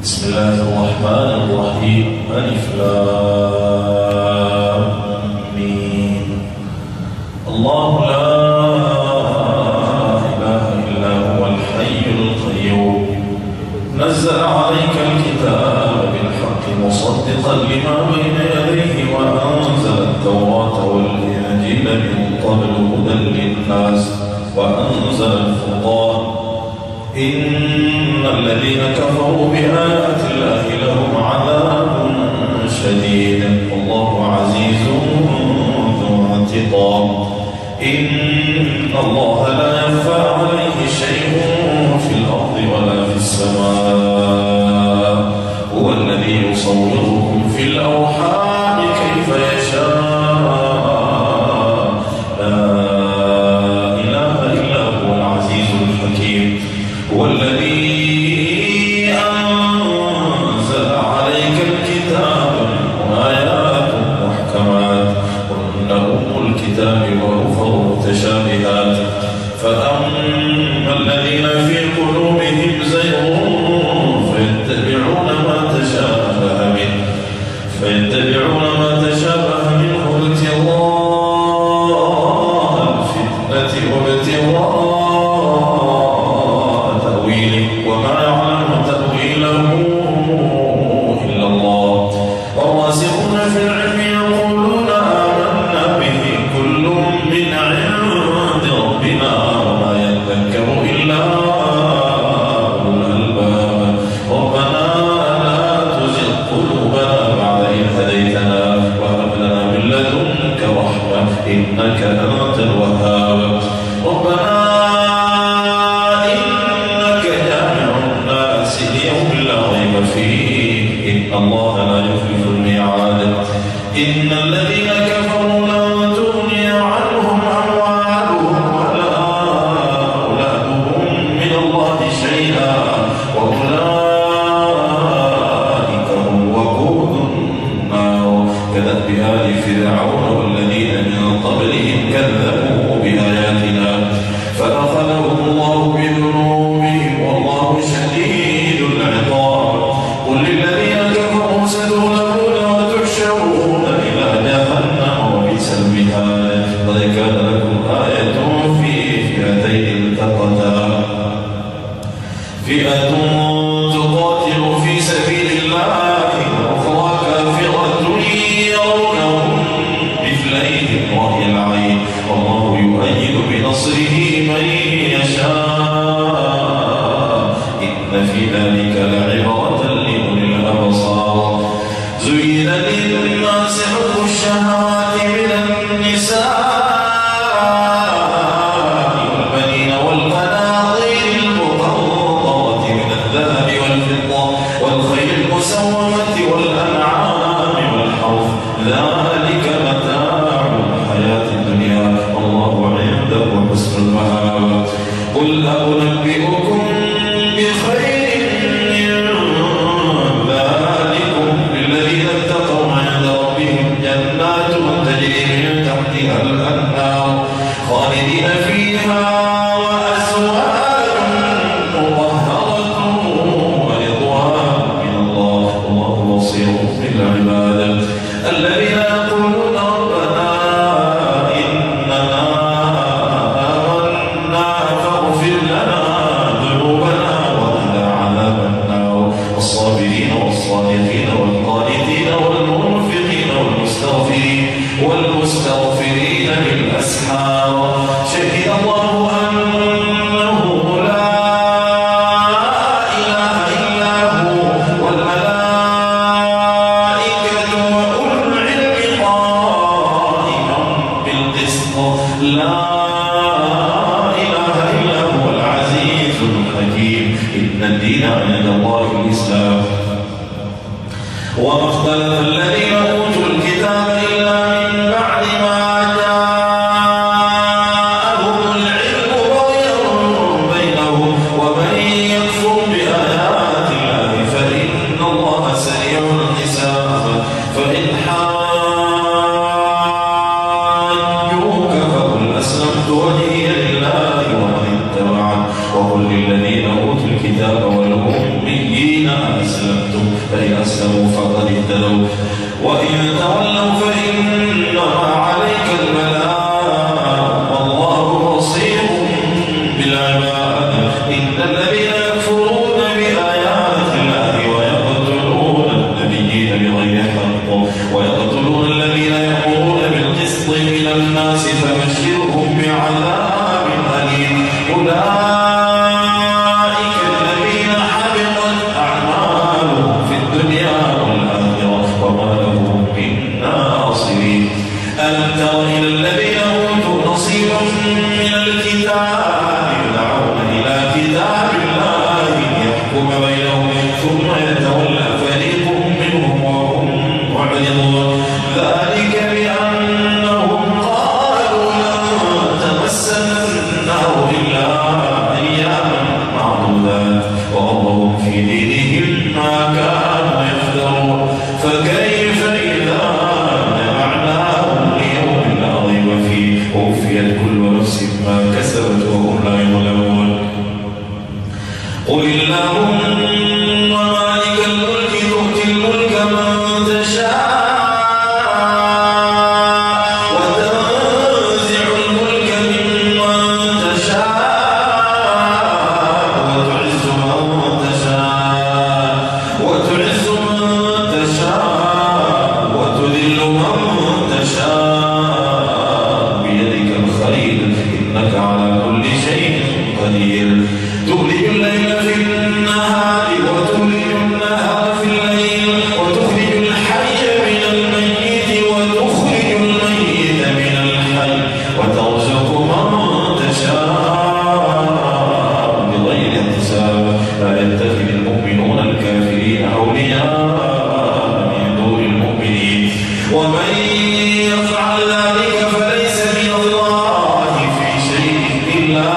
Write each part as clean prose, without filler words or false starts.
بسم الله الرحمن الرحيم. ألف لام ميم. الله لا إله إلا هو الحي القيوم نزل عليك الكتاب بالحق مصدقا لما بين يديه وأنزل التوراة والإنجيل من قبل هدى للناس وأنزل الفرقان إن الذين كفروا بآيات الله لهم عذاب شديد والله عزيز ذو انتقام. إن الله لا يخفى عليه شيء في الأرض ولا في السماء هو الذي يصوركم في الأرحام كيف يشاء هو الذي أنزل عليك الكتاب آيات محكمات وهن أم الكتاب وأخر متشابهات فأما الذين في قلوبهم زيغ فيتبعون ما تشابه منه ابتغاء الفتنة وابتغاء وما يعلم تأويله إلا الله والراسخون في العلم يقولون آمنا به كل من عند ربنا وما يذكر إلا أولو الألباب ربنا لا تزغ قلوبنا بعد إذ هديتنا وهب لنا من لدنك رحمة إنك أنت الوهاب ربنا إن الله لا يخلف الميعاد إن الذين كفروا لن تغني عنهم أموالهم ولا أولادهم من الله شيئا وأولئك هم وقود النار كدأب آل فرعون والذين من قبلهم كذبوا بآياتنا فأخذهم الله بذنوبهم والله شديد العقاب قل للذين كفروا ستغلبون وتحشرون إلى جهنم وبئس المهاد قد كان لكم آية في فئتين التقتا فئة تقاتل في سبيل الله وأخرى كافرة يرونهم مثليهم رأي العين والله يؤيد بنصره من يشاء إن في ذلك لعبرة لأولي الأبصار زين للناس حب الشهوات من النساء والبنين والقناطير المقنطرة من الذهب والفضة والخيل المسومة والأنعام والحرث ذلك متاع الحياة الدنيا والله عنده حسن المآب قل أنبئكم بخير من ذلكم للذين اتقوا عند ربهم جنات تجري من تحتها الأنهار خالدين فيها وأزواج مطهرة ورضوان من الله والله بصير بالعباد الذين يقولون ربنا إننا آمنا فاغفر لنا ذنوبنا وقنا عذاب النار والصابرين والصادقين والقانتين والمنفقين والمستغفرين بالأسحار شهد الله أنه لا إله إلا هو والملائكة وأولو العلم قائما بالقسط لا إله إلا هو العزيز الحكيم إن الدين عند الله الإسلام وما اختلف الذين أوتوا الكتاب إلا من بعد ما جاءهم العلم بغيا بينهم ومن يكفر بآيات الله فإن الله سريع الحساب فإن حاجوك فقل أسلمت وجهي لله ومن اتبعني وقل للذين أوتوا الكتاب والأميين الذين أسلموا فقد اهتدوا وإن تولوا فإنما عليك البلاغ والله بصير بالعباد. إن الذين يكفرون بآيات الله ويقتلون النبيين بغير حق ويقتلون الذين يأمرون بالقسط من الناس فبشرهم بعذاب أليم. أولئك الذين حبطت أعمالهم في الدنيا والآخرة وما لهم من ناصرين. ألم تر إلى الذين أوتوا نصيبا من الكتاب يدعون إلى كتاب الله ليحكم بينهم ثم يتولى فريق منهم وهم معرضون. ذلك بأنهم قالوا لن تمسنا النار إلا أياما معدودات وغرهم في دينهم ما كانوا يفترون. فكيف إذا جمعناهم ليوم لا ريب فيه ووفيت كل نفس ما كسبت وهم لا يظلمون. قل اللهم مالك الملك تؤتي الملك من تشاء وتنزع الملك ممن تشاء وتعز من تشاء وتذل من تشاء بيدك الخير إنك على كل شيء قدير. تولج الليل في النهار وتولج النهار في الليل وتخرج الحي من الميت وتخرج الميت من الحي وترزق من تشاء بغير حساب. لا يتخذ المؤمنون الكافرين أولياء من دون المؤمنين ومن يفعل ذلك فليس من الله في شيء إلا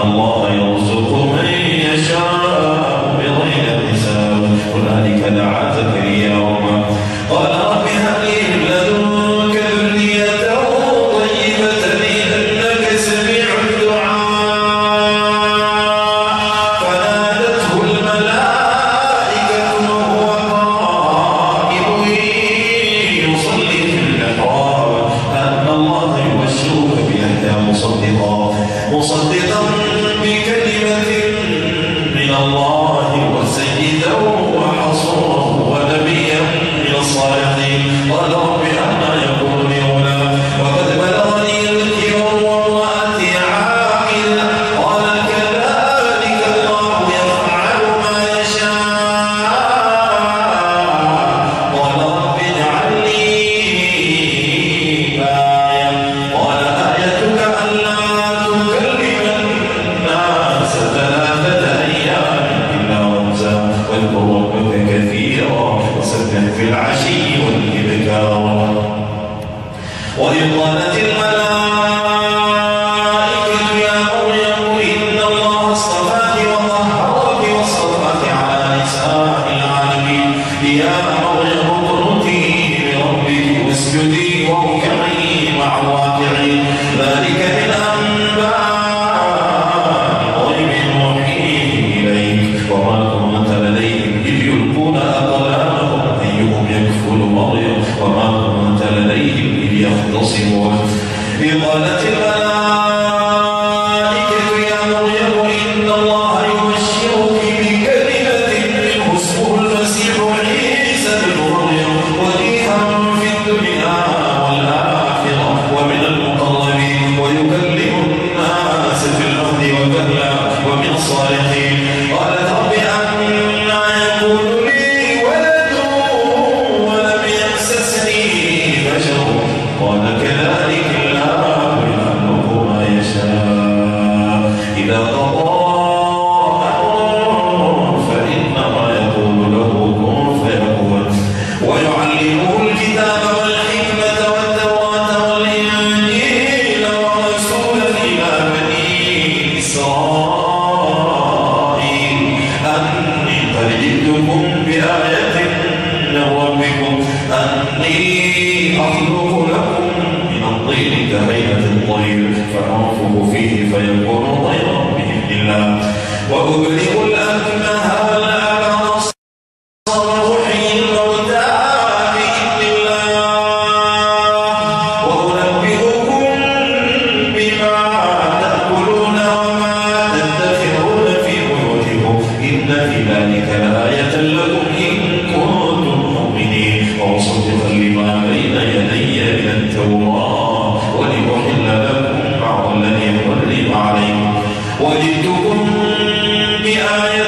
الله يرزق من يشاء بغير حساب. هنالك واذكر ربك كثيرا وسبح في العشي والإبكار. وإذ قالت الملائكة يا مريم إن الله اصطفاك وطهرك واصطفاك على نساء العالمين يا مريم اقنتي لربك واسجدي واركعي مع الراكعين ذلك من أنباء الغيب نوحيه إليك وما كنت لديهم إذ يلقون أقلامهم أيهم يكفل مريم وما كنت لديهم إذ يختصمون. إذ قالت الملائكة يا مريم إن الله يبشرك بكلمة منه اسمه المسيح عيسى بن مريم وجيها في الدنيا والآخرة ومن المقربين ويكلم الناس في الأرض وكهلا ومن الصالحين. قالت رب أنى يكون لي ولد ولم يمسسني بشر قال كذلك الله يخلق ما يشاء إذا قضى أمرا فإنما يقول له كن فيكون. ويعلمه الكتاب والحكمة والتوراة والإنجيل ورسولا إلى بني إسرائيل أني قد جئتكم بآية من ربكم أني أخلق لكم من الطين كهيئة الطير فأنفخ فيه فيكون طيرا بإذن الله وأبرئ الأكمه والأبرص وأحيي الموتى بإذن الله وأنبئكم بما تأكلون وما تدخرون في بيوتكم إن في ذلك لآية لكم إن كنتم مؤمنين ومصدقا لما بين يدي من التوراة ولأحل لكم بعض الذي حرم عليكم وجئتكم بآية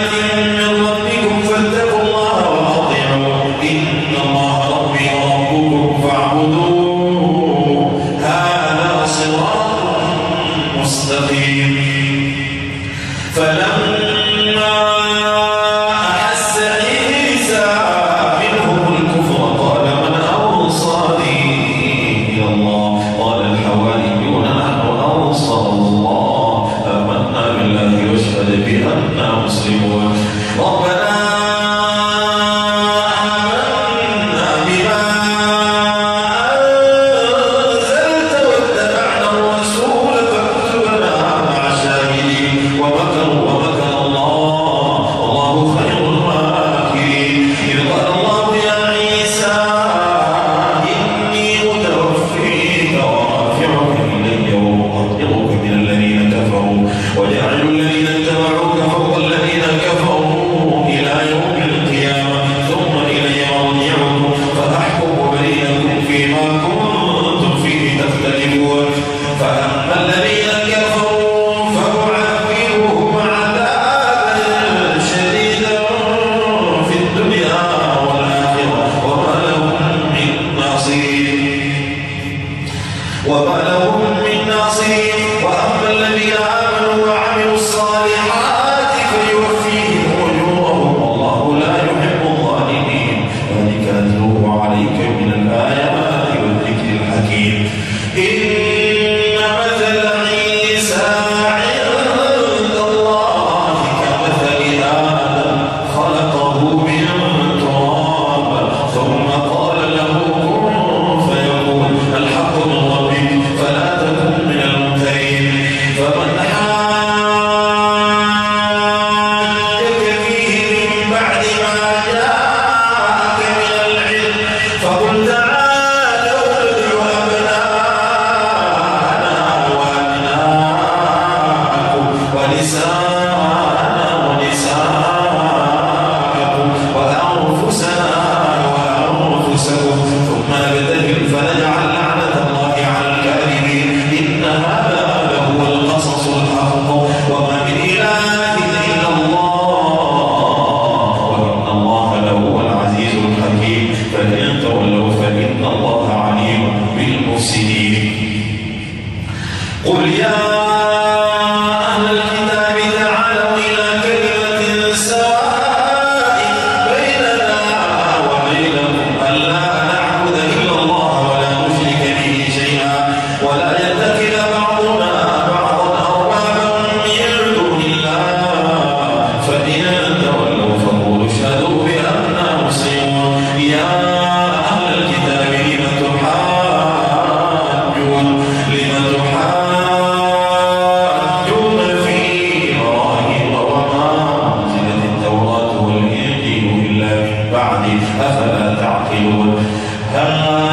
أفلا تعقلون أنتم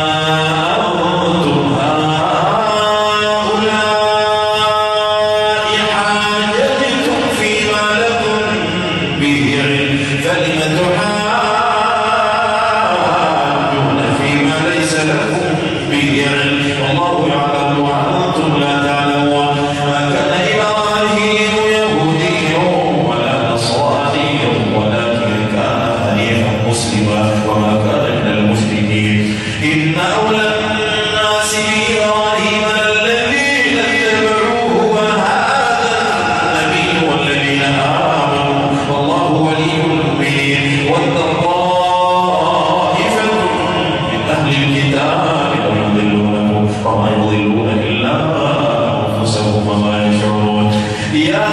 هؤلاء حاججتم فيما لكم به علم فلم تحاجون فيما ليس لكم به علم والله يعلم وأنتم لا تعلمون ما كان إبراهيم يهوديا ولا نصرانيا ولكن كان حنيفا مسلما وما كان من المشركين إن أولى الناس بإبراهيم الذين اتبعوه وهذا النبي والذين آمنوا والله ولي المؤمنين ود طائفة من أهل الكتاب لو يضلونكم وما يضلون إلا أنفسهم وما يشعرون يا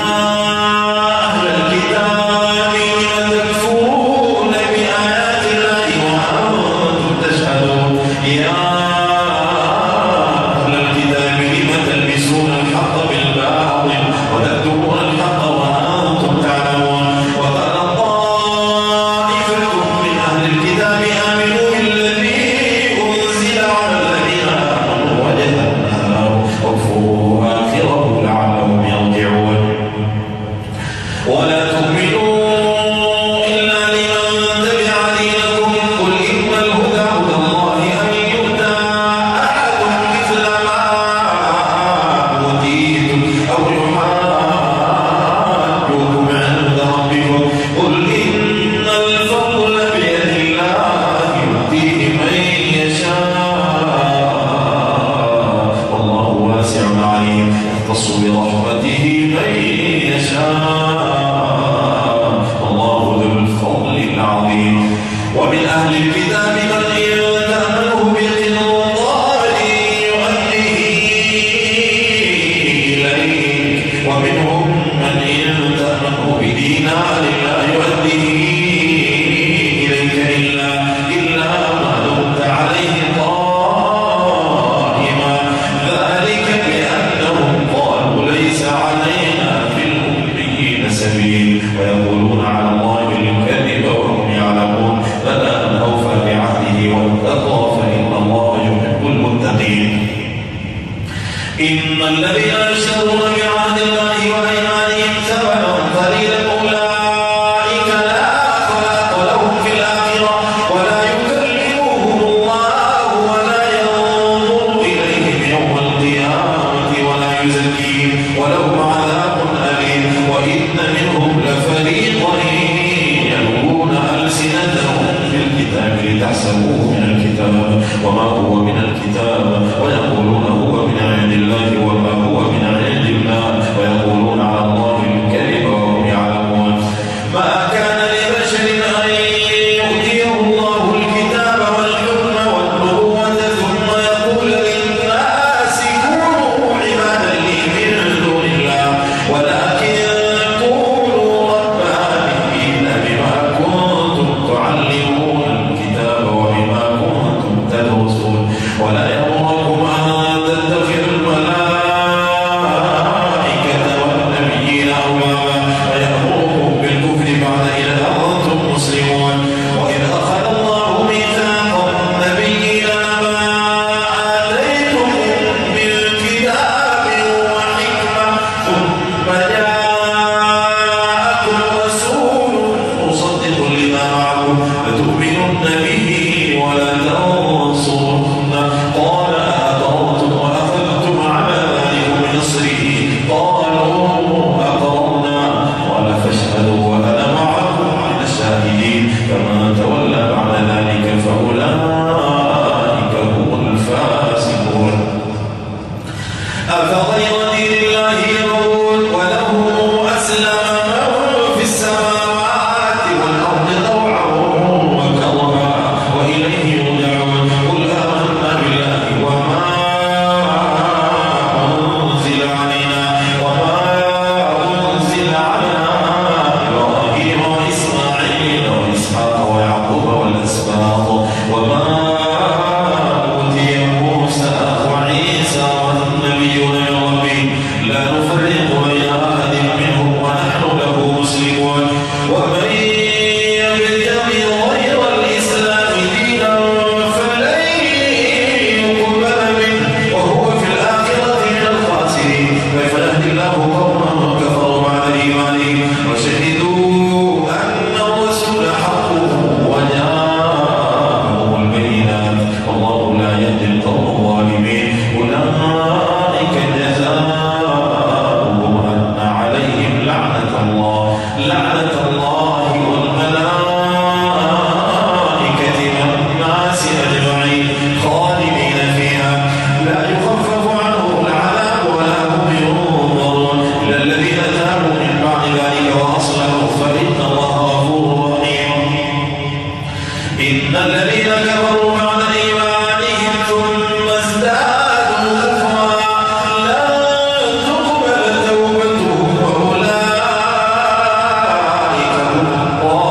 أهل الكتاب لم تكفرون بآيات الله وأنتم تشهدون يا أهل الكتاب لم تلبسون الحق بالباطل وتكتمون الحق وأنتم تعلمون وقال طائفة من أهل الكتاب آمنوا بالذي أنزل على الذين آمنوا وجه النهار واكفروا آخره لعلهم يرجعون ولا تؤمنوا إلا لمن تبع دينكم قل إن الهدى هدى الله أن يؤتى أحد مثل ما أوتيتم أو يحاجوكم عند ربكم قل إن الفضل بيد الله يؤتيه من يشاء والله واسع عليم يختص برحمته من يشاء والله ذو الفضل العظيم ومن أهل الكتاب من إن تأمنه بقنطار يؤديه إليك ومنهم من إن تأمنه بدينار لا يؤديه إليك إلا ما دمت عليه قائما ذلك بأنهم قالوا ليس علينا في الأميين سبيل ويقولون على الله الكذب وهم يعلمون فلا من أوفى بعهده واتقى فإن الله يحب المتقين إن الذين يشترون بعهد الله وأيمانهم ثمنا قليلا أولئك لا خلاق لهم في الآخرة ولا يكلمهم الله ولا ينظر إليهم يوم القيامة ولا يزكيهم ولهم عذاب أليم وإن منهم لفريقا يلوون ألسنتهم بالكتاب لتحسبوه من الكتاب وما هو من الكتاب ويقولون هو من عند الله وما هو من عند الله ويقولون على الله الكذب وهم يعلمون ما كان لبشر أن يؤتيه الله الكتاب والحكم والنبوة ثم يقول للناس كونوا عبادا لي من دون الله ولكن كونوا ربانيين بما كنتم تعلمون الكتاب وبما كنتم تدرسون ولا يغرنكم إن الذين كفروا بعد إيمانهم ثم ازدادوا كفرا لن تقبل توبتهم وأولئك هم الضالون.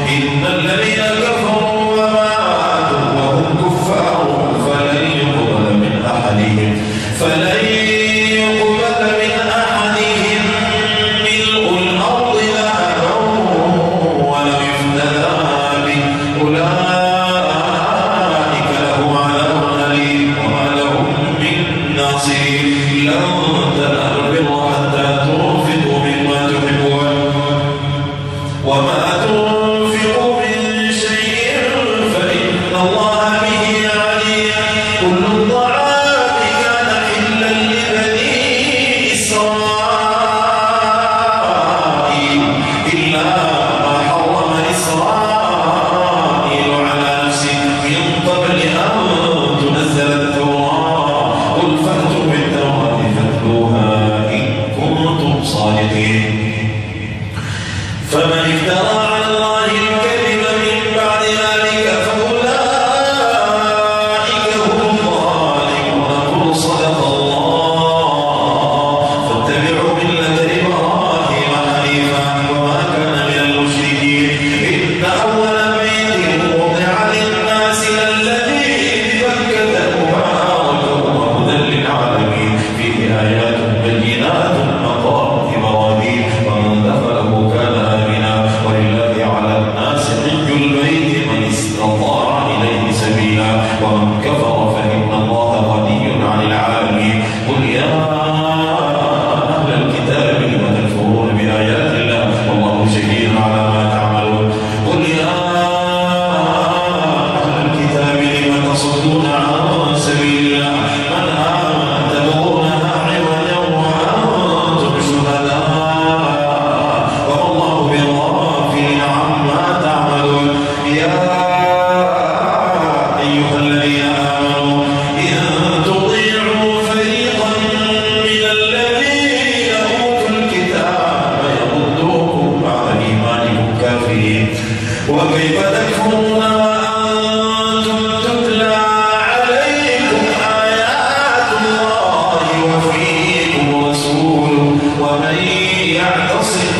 إن الذين كفروا وماتوا وهم كفار فلن يقبل من أحدهم ملء الأرض ذهبا ولو افتدى به أولئك لهم عذاب أليم وما لهم من ناصرين. لن تنالوا البر حتى تنفقوا مما تحبون وما تنفقوا من شيء فإن الله به عليم. كل الطعام كان حلا لبني إسرائيل إلا ما حرم إسرائيل على نفسه من قبل أن تنزل التوراة. قل فأتوا بالتوراة فاتلوها إن كنتم صادقين. فمن افترى على الله الكذب من بعد ذلك فأولئك هم الظالمون. قل صدق الله فاتبعوا ملة إبراهيم حنيفا وما كان من المشركين. إن أول بيت وضع للناس للذي ببكة مباركا وهدى للعالمين فيه آيات بينات مقام إبراهيم ومن دخله كان آمنا ولله على الناس حج البيت من استطاع إليه سبيلا ومن كفر فإن الله غني عن العالمين. قل يا أهل الكتاب لم تكفرون بآيات الله والله شهيد على ما تعملون. قل يا أهل الكتاب لم تصدون عن سبيل الله من آمن تبغونها عوجا وأنتم شهداء وما الله بغافل عما تعملون. يا أيها الذين آمنوا إن تطيعوا فريقا من الذين أوتوا الكتاب يردوكم بعد إيمانكم كافرين. وكيف تكفرون وأنتم تتلى عليكم آيات الله وفيكم رسوله ومن يعتصم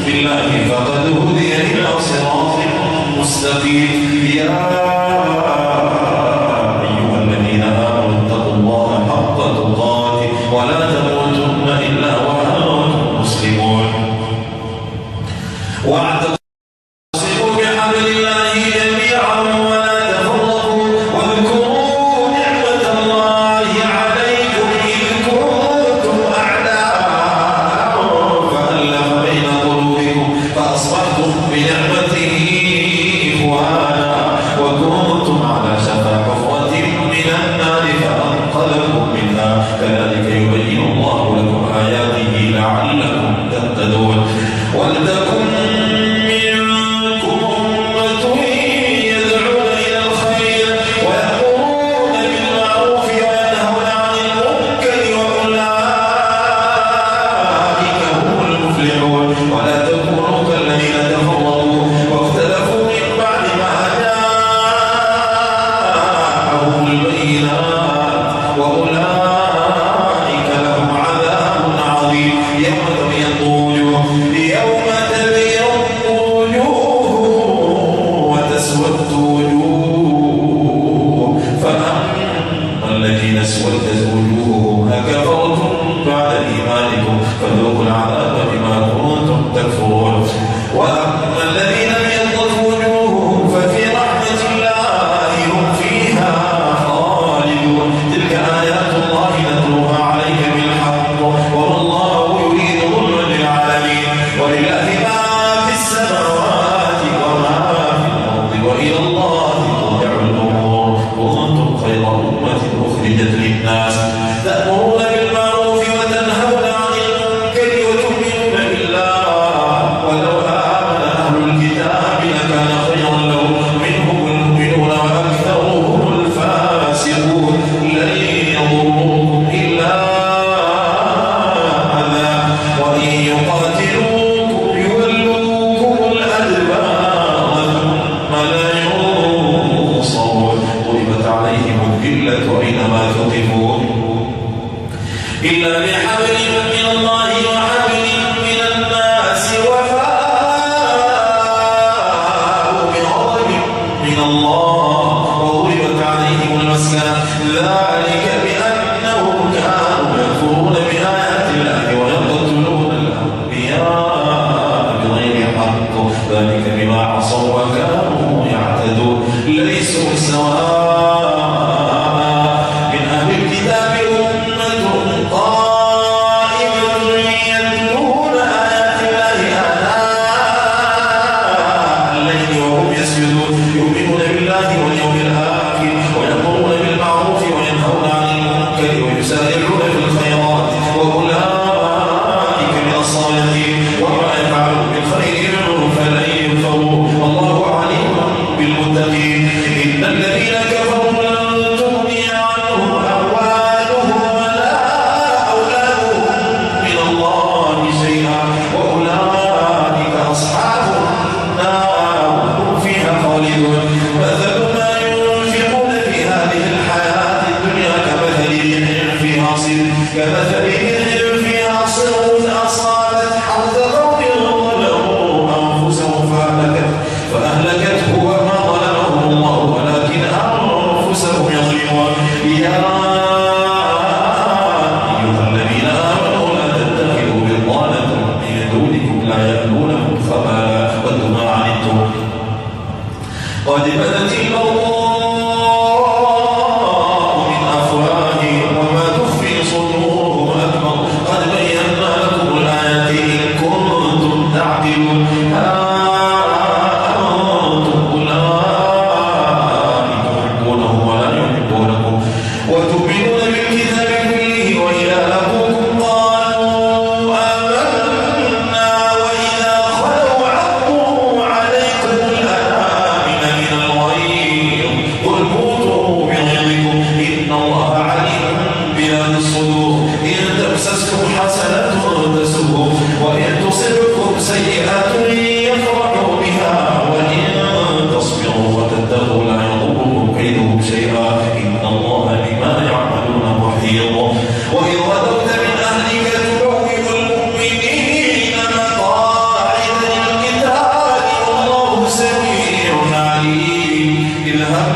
بالله فقد هدي إلى صراط مستقيم. يا أيها الذين آمنوا اتقوا الله حق تقاته ولا تموتن إلا وأنتم مسلمون. واعتصموا بحبل الله جميعا ولا تفرقوا واذكروا نعمة الله عليكم إذ كنتم أعداء فألف بين قلوبكم فأصبحتم بنعمته إخوانا وكنتم على شفا حفرة من النار فأنقذكم منها. كذلك يبين الله لكم آياته لعلكم تهتدون. ولتكن منكم أمة يدعون إلى الخير ويأمرون بالمعروف وينهون عن المنكر وأولئك هم المفلحون. ولا تكونوا كالذين تفرقوا واختلفوا من بعد ما جاءهم البينات وأولئك لهم عذاب عظيم. يوم تبيض وجوه يوم قد بدت البغضاء من أفواههم وما تخفي صدورهم أكبر قد بينا لكم الآيات إن كنتم تعقلون ها أنتم أولئك تحبونهم ولا يحبونكم وتؤمنون بالكتاب كله وإذا لقوكم قالوا آمنا وإذا خلوا عضوا عليكم الأنامل من الغيظ قل موتوا بغيظكم إن الله عليم بذات الصدور إن تمسسكم حسنة تسؤهم وإن تصبكم سيئة يفرحوا بها وإن تصبروا وتتقوا لا يضركم كيدهم شيئا إن الله بما يعملون محيط وإذ غدوت من أهلك تبوئ المؤمنين مقاعد للقتال والله سميع عليم إذ هم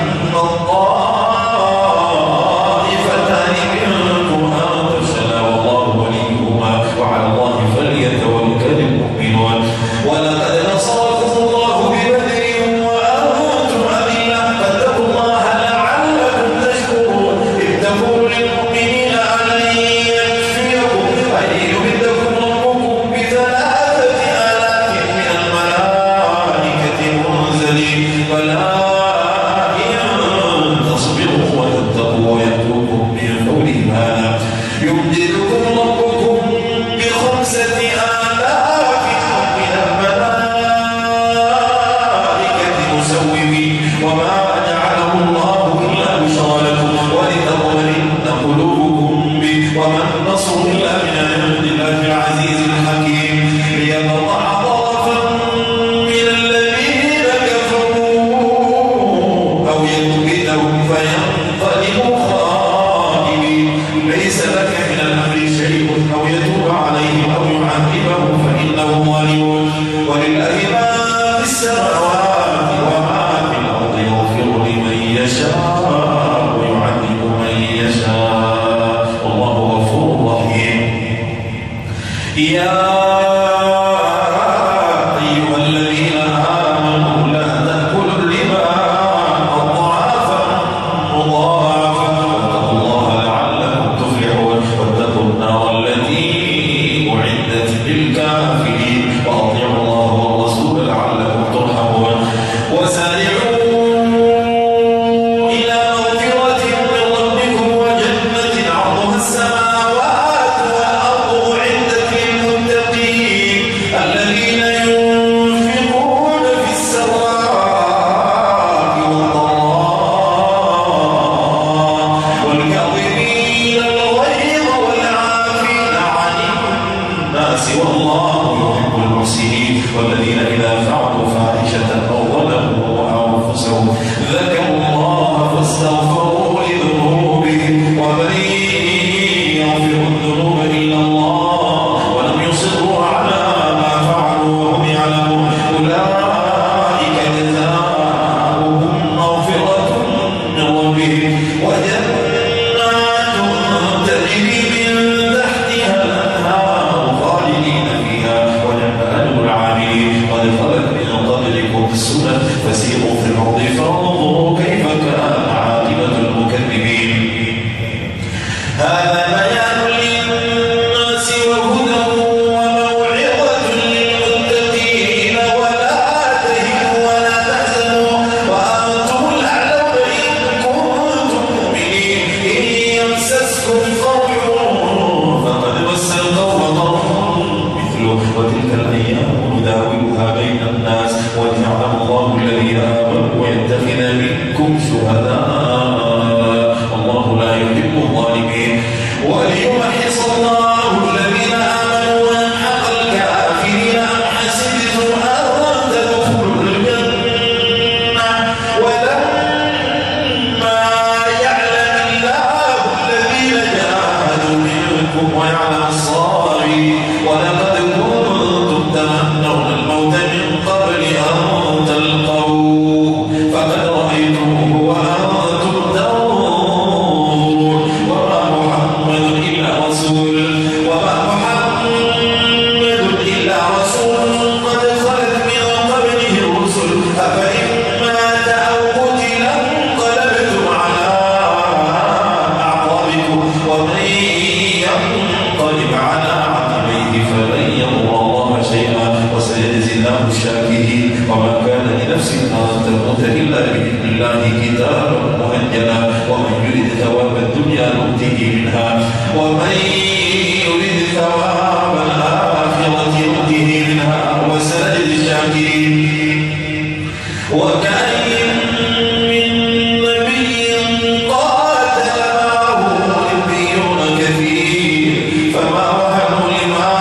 الطائفتان منكم أن تفشلا والله وليهما وعلى الله فليتوكل المؤمنون ولقد نصركم الله ببدر وأنتم أذلة فاتقوا الله لعلكم تشكرون إذ تقول للمؤمنين ألن يكفيكم أن يمدكم ربكم ب3,000 من الملائكة منزلين بلى إن تصبروا وتتقوا ويأتوكم من فورهم هذا يمددكم ربكم ب5,000 من الملائكة مسومين وما جعله الله إلا بشرى لكم ولتطمئن قلوبكم به وما النصر إلا من عند الله العزيز الحكيم ليقطع طرفا من الذين كفروا أو يكبتهم فينقلبوا خائبين ليس لك من الأمر شيء أو يتوب عليهم أو يعذبهم فإنهم ظالمون ولله ما في السماوات وما في الأرض يغفر لمن يشاء ويعذب من يشاء والله غفور رحيم يا أيها الذين آمنوا لا تأكلوا الربا أضعافا مضاعفة واتقوا الله لعلكم تفلحون واتقوا النار التي أعدت للكافرين وأطيعوا الله والرسول لعلكم ترحمون وسارعوا إلى مغفرة من ربكم وجنة عرضها السماوات والأرض أعدت للمتقين الذين ينفقون في السراء والضراء والكاظمين الغيظ والعافين عن الناس والله يحب المحسنين والذين إذا فعلوا فاحشة أو ظلموا أنفسهم ذكروا الله فاستغفروا لذنوبهم ومن يغفر الذنوب إلا الله ولم يصروا على ما فعلوا وهم يعلمون أولئك جزاؤهم مغفرة من ربهم وجنات تجري من تحتها الأنهار خالدين فيها ونعم أجر العاملين قد خلت من قبلكم السنن فسيروا في الأرض فانظروا كيف كان عاقبة المكذبين هذا بيان للناس وهدى وموعظة للمتقين ولا تهنوا ولا تحزنوا وأنتم الأعلون إن كنتم مؤمنين إن يمسسكم قرح فقد مس القوم قرح مثله وتلك الأيام نداولها بين الناس وليعلم الله الذين آمنوا ويتخذ منكم شهداء والله لا يحب الظالمين وليمحص الله الذين آمنوا ويمحق الكافرين أم حسبتم أن تدخلوا الجنة ولما يعلم الله الذين جاهدوا منكم ويعلم الصابرين ولقد كنتم تمنون الموت من قبل أن تلقوه فقد رأيتموه وأنتم آياته وما كان لنفس أن تموت إلا بإذن الله كتابا مؤجلا ومن يرد ثواب الدنيا نؤته منها ومن يرد ثواب الآخرة نؤته منها وسنجزي الشاكرين وكأين من نبي قاتل معه ربيون كثير فما وهنوا لما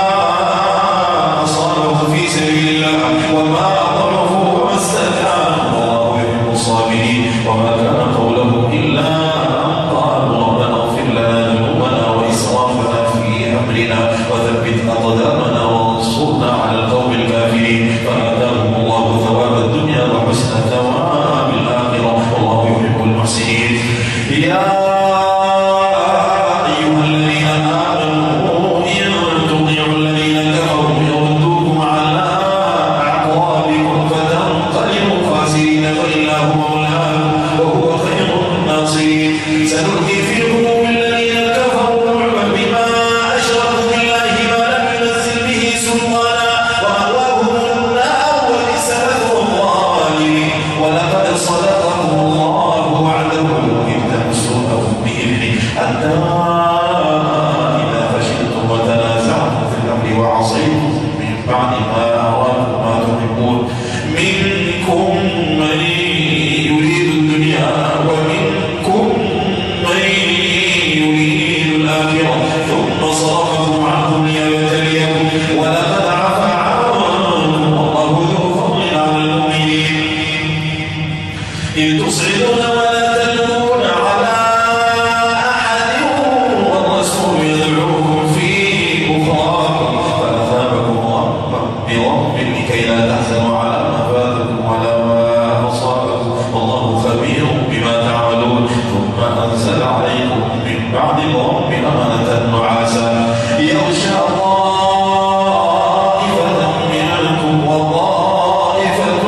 أصابهم في سبيل الله وما ضعفوا وما استكانوا والله يحب الصابرين وما كان قولهم إلا أن قالوا ربنا اغفر لنا ذنوبنا وإسرافنا في أمرنا وثبت أقدامنا وانصرنا على القوم الكافرين فآتاهم الله ثواب الدنيا وحسن ثواب الآخرة والله يحب المحسنين يا أيها الذين آمنوا إن تطيعوا الذين كفروا يردوكم على أعقابكم فتنقلبوا خاسرين فالله مولاكم وهو خير الناصرين سنلقي في قلوب الذين كفروا الرعب بما أشركوا بالله ما لم ينزل به سلطانا ومأواهم النار وبئس مثوى الظالمين ولقد صدقكم الله وعده إذ تحسونهم بإذنه حتى إذا فشلتم وتنازعتم في الأمر وعصيتم من بعد ما أراكم ما تحبون منكم من يريد الدنيا ومنكم من يريد الآخرة ثم صرفكم عنهم ليبتليكم ولقد عفا عنكم والله ذو فضل على المؤمنين إذ تصعدون ولا تلوون على أحد والرسول يدعوكم في أخراكم فأثابكم بضرب لكي لا تحزنوا على ما فاتكم ولا ما أصابكم والله خبير بما تعملون ثم أنزل عليكم من بعد الضرب أمنة نعاسا يغشى طائفة منكم وطائفة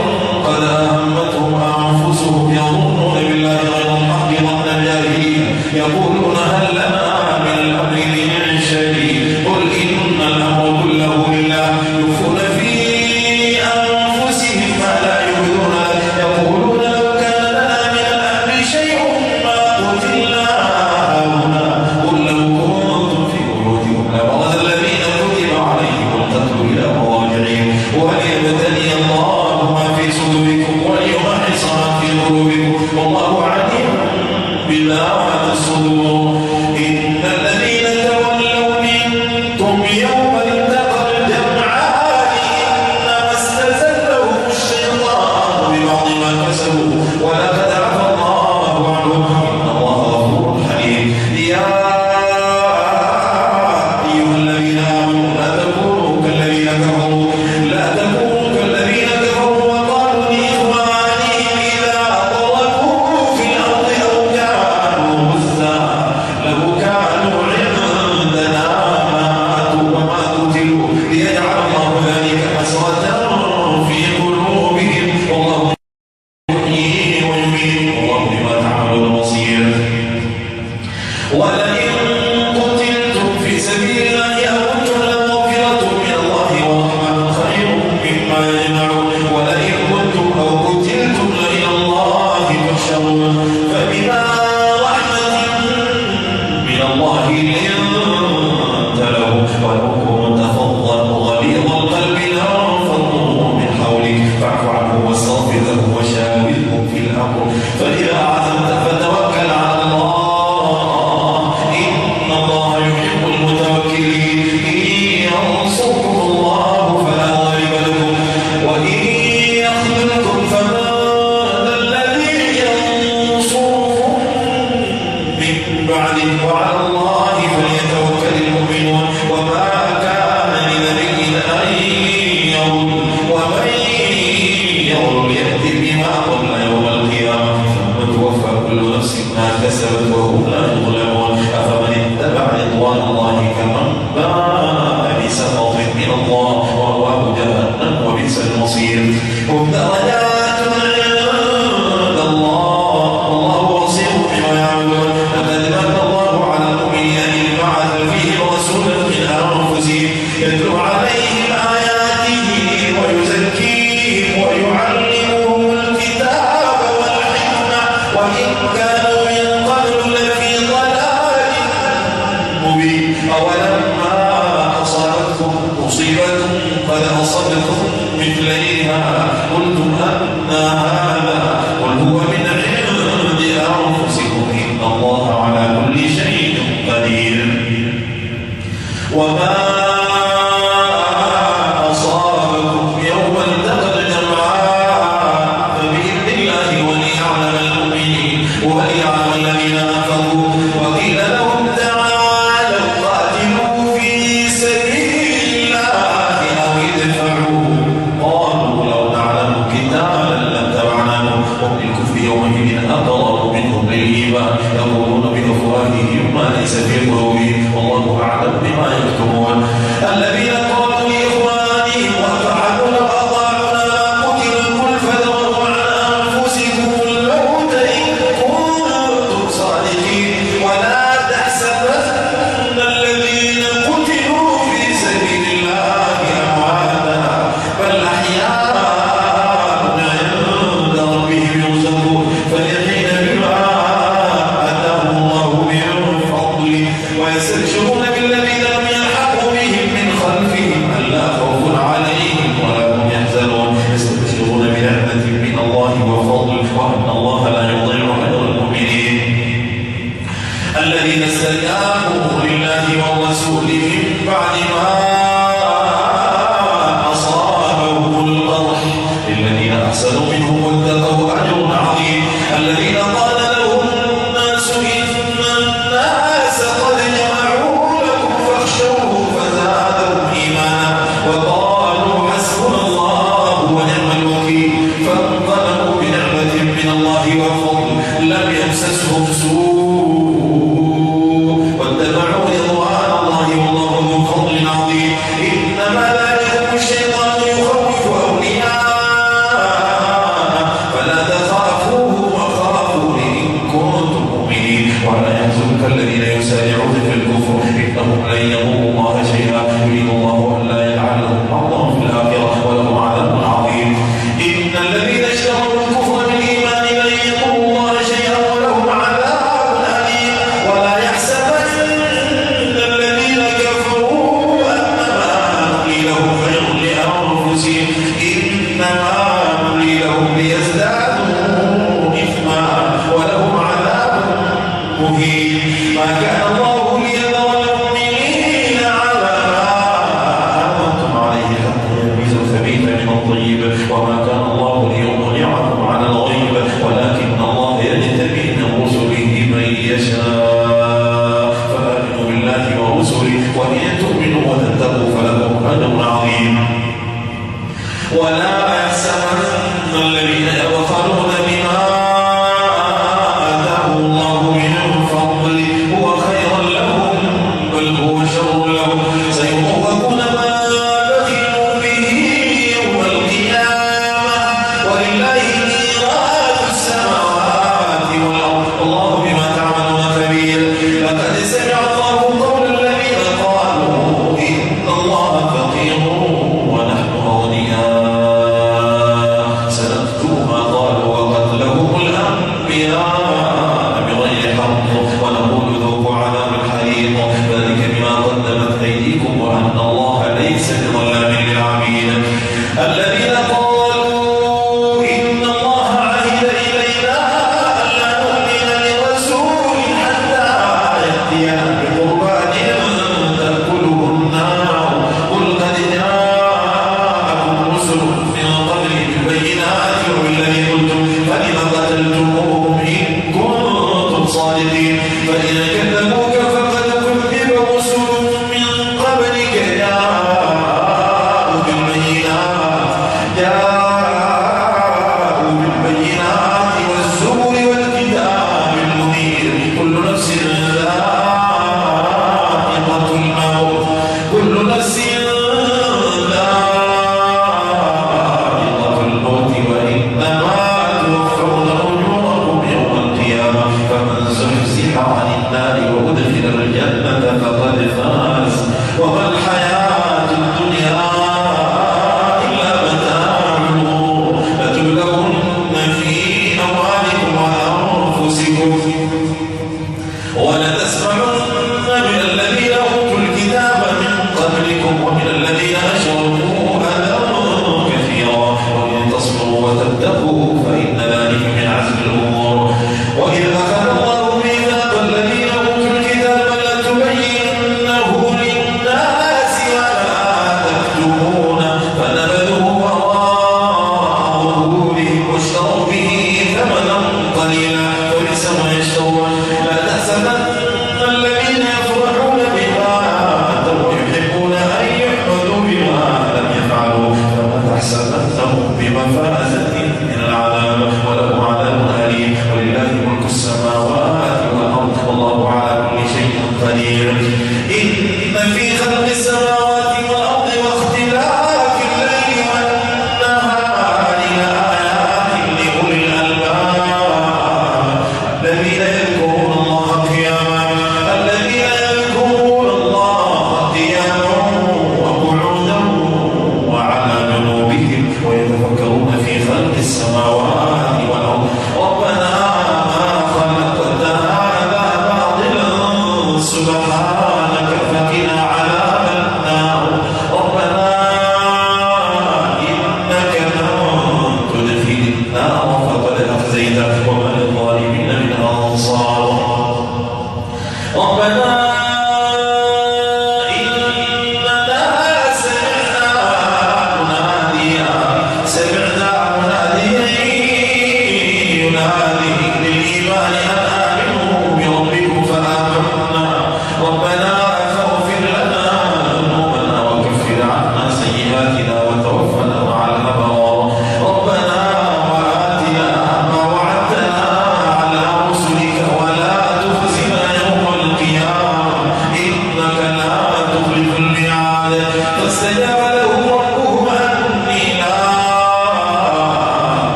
قد أهمتهم أنفسهم يظنون بالله غير الحق ظن الجاهلين يقولون هل لنا من الأمر من شيء قل إن الأمر كله لله يخفون في أنفسهم ما لا يبدون يقولون لو كان لنا من الأمر شيء ما قتلنا هنا قل لو كنتم في بيوتكم لبرز الذين كتب عليهم القتل إلى مضاجعهم وليبتلي الله ما في صدوركم وليمحص ما في قلوبكم والله عليم بذات الصدور إن الذين تولوا منكم يوم التقى الجمعان إنما استزلهم الشيطان ببعض ما كسبوا ولقد عفا الله عنهم إن الله غفور حليم يا أيها الذين آمنوا لا تكونوا كالذين كفروا وقالوا لإخوانهم إذا ضربوا في الأرض أو كانوا غزا لو كانوا عندنا ما ماتوا وما قتلوا ليجعل الله ذلك حسرة في قلوبهم والله يحيي ويميت والله بما تعملون بصير ولئن قتلتم في سبيل الله أو متم لمغفرة من الله ورحمة خير مما يجمعون ولئن كنتم أو قتلتم لإلى الله تحشرون فبما رحمة من الله لنت له ولو كنت فظا غليظ القلب لانفضوا من حولك فاعف عنهم واستغفر لهم وشاورهم في الأمر فإذا عزمت فتوكل على الله إن الله يحب المتوكلين إن ينصركم الله فلا غالب لكم وإن يخذلكم فمن ذا الذي ينصركم من بعده وعلى الله فليتوكل المؤمنون وما كان لنبي أن يغل ومن يغل يأتي بما قبل يوم القيامة ثم توفى كل نفس ما كسبت وهم لا يظلمون أفمن اتبع رضوان الله كمن باء بسخط من الله ومأواه جهنم وبئس المصير هم درجات عند الله والله بصير بما يعملون لقد من الله على المؤمنين إذ بعث فيهم رسولا من أنفسهم يتلو عليهم آياته ويزكيهم فيها قلتم أن هذا قل هو من عند أنفسكم إن الله على كل شيء قدير وما أصابكم يوم التقى الجمعان فبإذن الله وليعلم المؤمنين وليعلم الذين نافقوا وقيل لهم تعالوا قاتلوا في سبيل الله أو ادفعوا قالوا لو نعلم قتالا لاتبعناكم هم بالكفر يومئذ أقرب منهم للإيمان يقولون بأفواههم ما ليس في قلوبهم والله أعلم بما يكتمون الذين قالوا لإخوانهم وفعلوا لو أطاعونا قتلوا قل فذروا عن أنفسكم الموت إن كنتم صادقين ولا تحسبن الذين قتلوا في سبيل الله أمواتا بل أحياء عند ربهم يرزقون فرحين بما آتاهم الله من فضله ويستبشرون بالذين لم يلحقوا بهم من خلفهم ألا خوف عليهم ولا هم يحزنون يستبشرون بنعمة من الله وفضل وأن الله لا يضيع أجر المؤمنين الذين استجابوا لله والرسول من بعد ما أصابهم القرح للذين أحسنوا منهم واتقوا أجر عظيم الذين قال لهم الناس إن الناس قد جمعوا لكم فاخشوهم فزادهم إيمانا وقالوا حسبنا الله ونعم الوكيل فانقلبوا بنعمة من الله وفضل لم يمسسهم سوء واتبعوا رضوان الله والله ذو فضل عظيم إنما ذلكم الشيطان يخوف أولياءه فلا تخافوه وخافون إن كنتم مؤمنين ولا يحزنك الذين يسارعون في الكفر إنهم لن يضروا الله شيئا يريد الله أن لا يجعل لهم حظا في الآخرة ولهم عذاب عظيم إن الذين اشتروا الكفر بالإيمان لن يضروا الله شيئا ولهم عذاب أليم ولا يحسبن الذين كفروا أنما نملي لهم خير لأنفسهم إنما نملي لهم ليزدادوا إثما ولهم عذاب مهين ما كان الله ليذر المؤمنين على ما أنتم عليه حتى يميز الخبيث من الطيب وما كان الله ليطلعكم على الغيب ولكن الله يجتبي من رسله من يشاء فآمنوا بالله ورسله وإن تؤمنوا وتتقوا فلكم أجر عظيم ولا يحسبن الذين يبخلون بما آتاهم الله من فضله هو خيرا لهم بل هو شر لهم سيطوقون ما بخلوا به يوم القيامة ولله ميراث السماوات والأرض والله بما تعملون خبير لقد سمع الله قول الذين قالوا إن الله فقير ونحن أغنياء سنكتب ما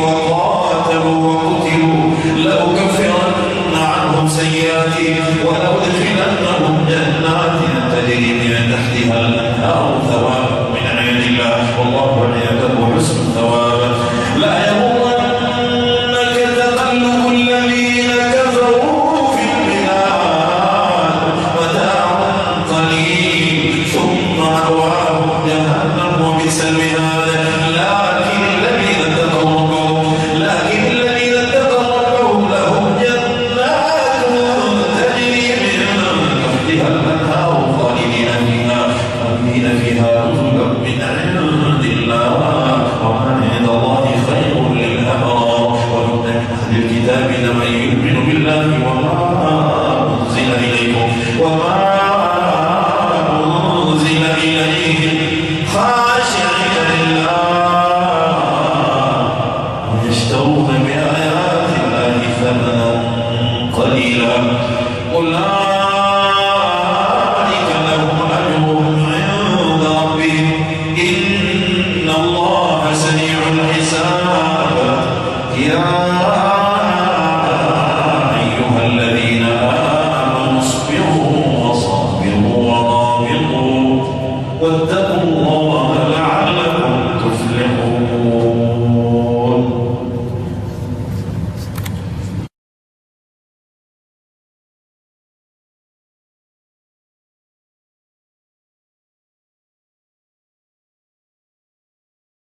وقاتلوا وقتلوا لأكفرن عنهم سيئاتهم ولأدخلنهم جنات تجري من تحتها الأنهار ثوابا من عند الله والله عنده حسن الثواب. لا يغرنك تقلب الذين كفروا في البلاد متاع قليل ثم مأواهم جهنم وبئس المهاد. لكن الذين اتقوا ربهم لهم جنات تجري من تحتها الأنهار خالدين فيها نزلا من عند الله وما عند الله خير للأبرار. وإن من أهل الكتاب لمن يؤمن بالله وما أنزل إليهم خاشعين لله ويشترون بآيات الله ثمنا قليلا أولئك لهم أجرهم عند ربهم إن الله سريع الحساب. يا